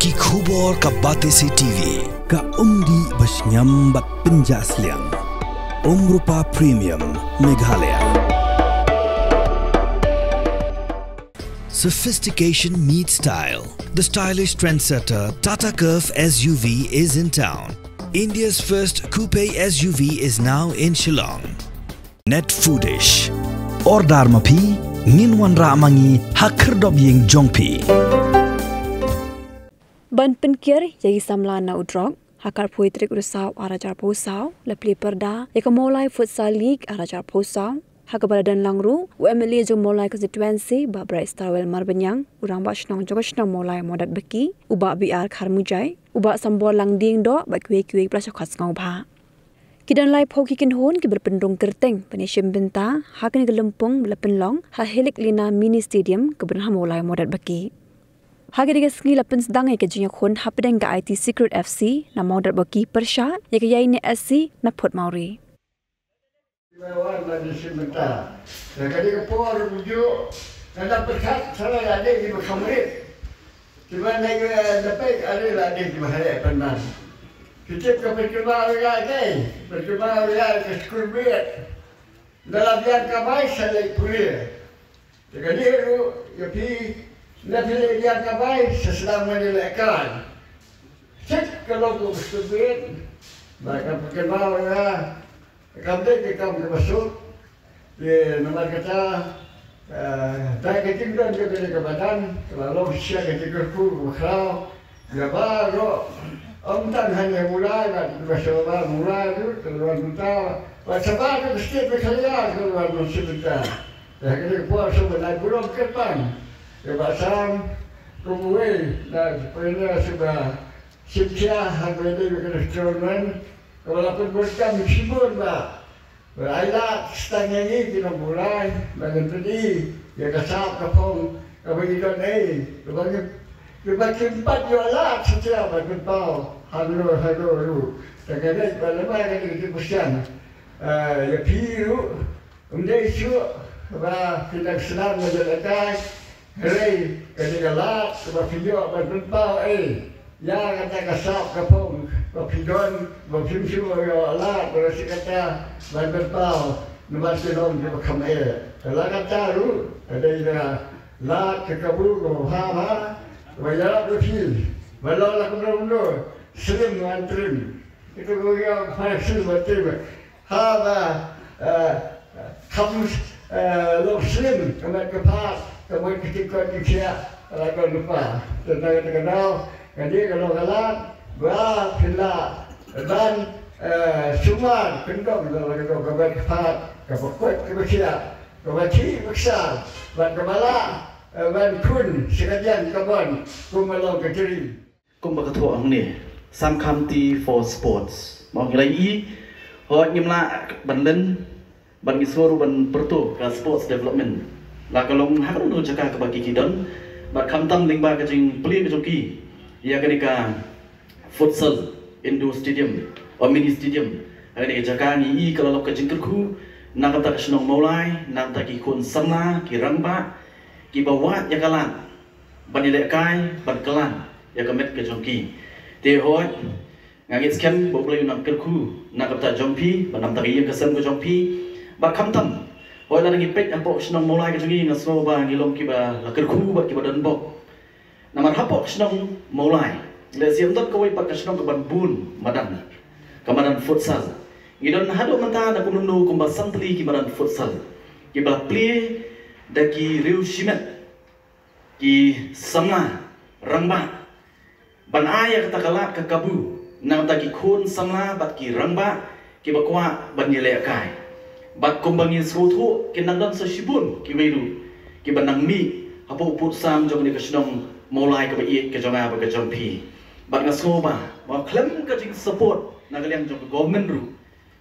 Ki khubor ka Batesi TV. Ka umdi basnyambat penjaslian. Rupa Premium Meghalaya. Sophistication meets style. The stylish trendsetter Tata Curve SUV is in town. India's first coupe SUV is now in Shillong. Net Foodish. Ordar mapi, nginwan ramangi hakerdob ying jongpi. Ban penkir yagi samlana udrog, hakar poetrik urusaw arajar posaw, lepli perda, yaka molai futsal league arajar posaw, hakabaladan langru, UMLA jo molai constituency, babra istarwel marbanyang, urang bashnong jogoshnong molai modat beki, uba biar kharmujai, uba sambor langding do, bakwe-kwe prasakhas ngau bha. Kidan lai pho kikin hon ki berpendung kerteng penishim benta, hakin gelempung belapenlong, ha helik lina mini stadium kebenha molai modat beki. Hagiriga sengi lapen sedang ke jinya khon hapedeng ga IT Secret FC na modal baki persya ya ke yai ni SC na Port Mauri. Lawan lagi sebentar. Dan kali kepor bujuk nak perkat salah ada di Kamrit. Cuma nak dapat ada lagi di Bahaya Penang. Kita berjumpa lagi, berjumpa lagi ke sekolah biar dalam yang kamai selai kuliah. Jadi itu ya pi Nabi yang kabai sesedang menilaikan. Cek kalau aku bersetubuh, mereka berkenal ya. Kami kita masuk di nomor kata, tak kecil dan juga di badan. Kalau siapa kecil ku berkau, dia baru. Tan hanya mulai, masuk mulai tu keluar kita. Macam mana mesti berkaya keluar sebentar. Jadi puas sebenarnya belum kepan. Kebasan kumui dan sebenarnya sudah siap harga ini restoran. Walaupun bukan sibuk lah, berailat setengah ini kita mulai dengan tadi ya kasap kapong kebetulan kebagian empat jualan setiap berpau halu. Terkadang pada mana kita bersian ya piru, kemudian isu bah kita senang menjalankan. Hei, ketika lat, video berbentuk, ya kata kasap kapung, bapidon, bapimsu, lat, berasi kata berbentuk, nomor silong di bakam Kalau kata ru, ada ida lat kekabu, hama, bayar berfil, walau lakukan benda, sering antrim, itu kau hasil betul, hama, kamu lo sering kemat kepat. Kemudian ketika dia lakukan lupa tentang terkenal, jadi kalau kalah, berat, hilak dan cuma kendong kalau kita kebat kepat, kepokot kebesia, kebaci besar, dan kemala, dan kun sekalian kawan, kumalong kecil. Kumba ketua ni, Samkamti for Sports. Mau nilai hot ngimla banlen, ban giswaru ban pertu ke sports development. Lah kalau harus nu jaga kebagi kidon, bat kamtam lingba kecing peli kejoki, ia ketika futsal indoor stadium atau mini stadium, ketika jaga ni kalau lok kecing kerku, nak kata kesenong mulai, nak kata kikun sama, kirangba, kibawat ya kalan, banilai kai, ban kalan, ya kemet kejoki, tehot, ngagit sekian boleh nak kerku, nak kata jompi, banam tadi yang kesen kejompi, bat kamtam. Hoi la ngi pek ampok senong mulai ke jungi ngasno ba ngilom kiba la kerku ba kiba dan bok. Namar hapok senong mulai. Le siam tot ko pak senong ke ban bun madan. Kamadan futsal. Ngidon hado menta na kununu kumba sampli kimadan futsal. Kiba pli daki riu shimet. Ki sama rangba. Ban aya kata kalat ke kabu. Nang taki kun sama bat ki rangba kiba kwa ban yele kai. Bat kumbangin serutu kinangdan sesibun kiwelu kibanang mi hapo uput sam jong ni kesenong mulai ke baik ke jong apa ke jong pi bat ngasoba mau klaim ke jing support nagaliang jong government ru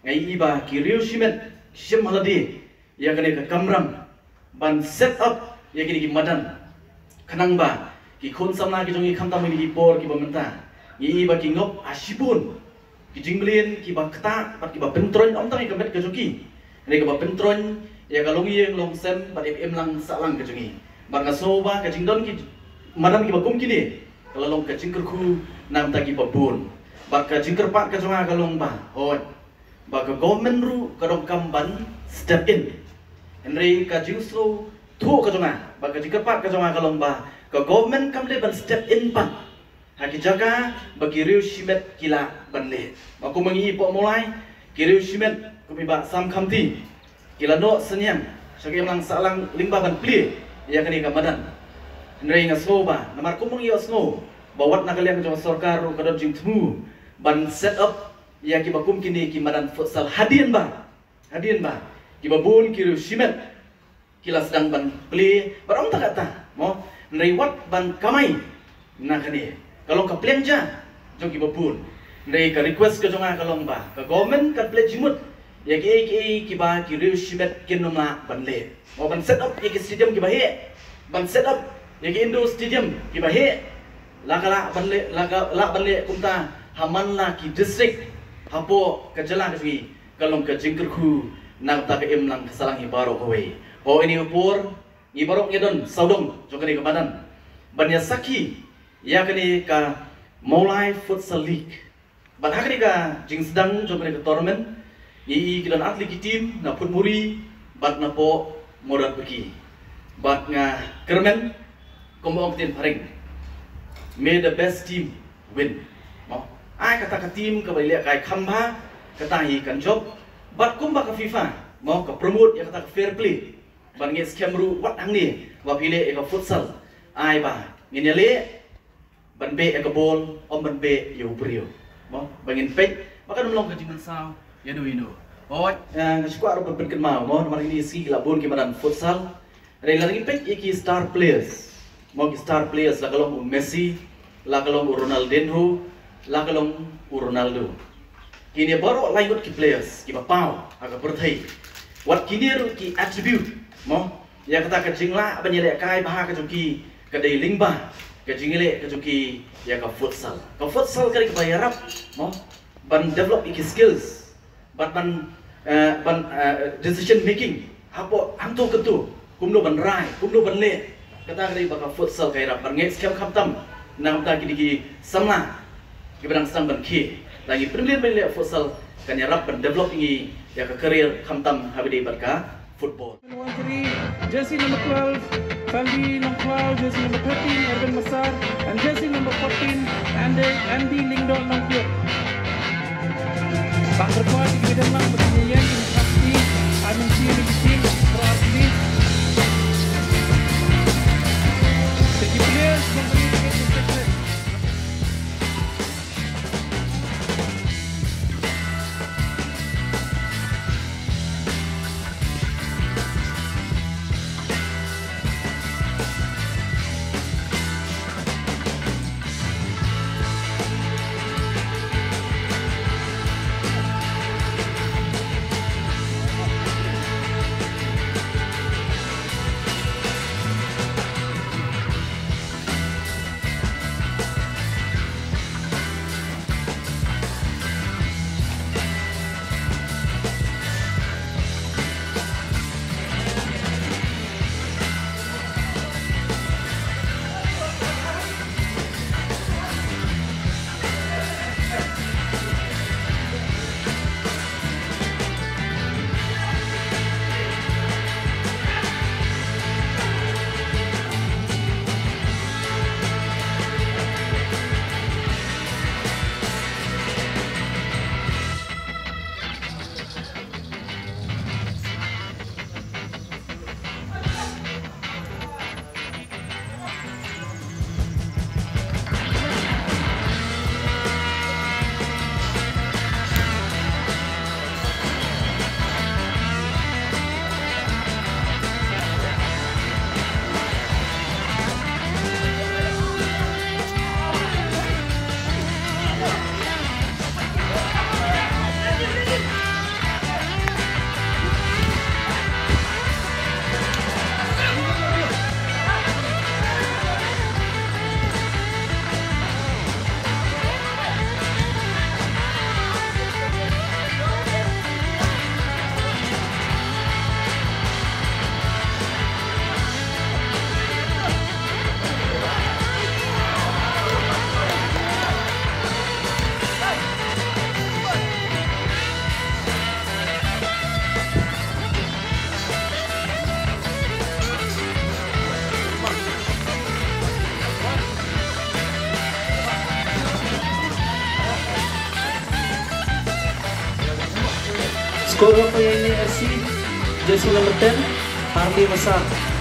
ngai iba ki riu simet sim haladi ya kene ke kamram ban set up ya kini ki madan kanang ba ki khon samna ki jong i khamtam ni por ki bamenta iba ki ngop asibun ki jingblin ki ba kata bat ki ba pentron om tang i kemet ke joki. Ini kebat pentron, ya kalau ngieng long sem, bat FM lang salang kejungi. Bat ngasoba kejingdon ki, madam ki bakum kini, kelalong ke jingker ku nam tagi babun ba ka jingker pak ka jonga kalong ba hoi ba ka government ru kadong kamban step in henry ka jingso thu ka jonga ba ka jingker pak ka jonga kalong ba ka government kamle ban step in pa haki jaga bagi riu shimet kila banle ba ku mangi po mulai kiriu shimet ku ba sam khamti kila no senyam sagi lang salang limba ban pli ya kani ka madan henry nga snow ba namar ku mangi snow bawat nakalian jong sarkar ru kadon jing temu ban set up ya ki bakum kini ki madan futsal hadin ba ki babun ki shimet kila sedang ban play barang tak kata mo nrewat ban kamai nakani kalau ka plenja jong ki babun nrei ka request ka jonga kalong ba ka government ka play jimut ya ki ba ki shimet kinuma ban le mo ban set up ki stadium ki ba he ban set up ya ki indo stadium ki ba he la banle kumta haman la ki district hapo kajala ki kalong ka jingker khu nang ta em lang salang hi baro kowe ho ini upor i barok ngedon saudong jokani ka badan banya saki ya kani ka Maulai Futsal League ban hakani ka jing sedang jokani ka tournament i kidan atlet ki team na putmuri bat na po modat beki bat nga kermen kombong tin paring may the best team win. Ai kata ke team ke balik kai khamba kata hi kan job bat kumba ke FIFA mau ke promote ya kata ke fair play ban nge scam ru wat ang ni wa pile e ka futsal ai ba nginele ban be e ka ball om ban be yo brio mo bangin pek maka nomlong ke jingan sao ya do ino oi squad ru ben mau mo nomor ini si labon ke madan futsal re lagi pek iki star players mau star players la kalong Messi, la kalong Ronaldinho, la kalong Ronaldo. Kini baru lain ki players, ki bapau, agak berthai. Wat kini ru ki attribute, mau ya kata ke jingla banyele kai bah ke juki ke dei lingba, ke jingile ke juki ya ke futsal. Ke futsal kali ke bayarap, mau ban develop iki skills, ban decision making. Hapo antu ketu, kumno ban rai, kumno ban le. Kata kali baka futsal kaya rap barngay scam kaptam nang ta kini samla kibadang sang ban ki lagi premier beli futsal kanya rap ban develop ini ya ke career kaptam habis barka football. Jersey number 12, Saldi number 12, jersey number 13, Erwin Masar, and jersey number 14, Andy Lingdon number 2. Bang berkuat di bidang lang berkeliling di pasti amin siri di tim berarti. Scorer for Yeni FC, jersey number 10, Hardy Masar.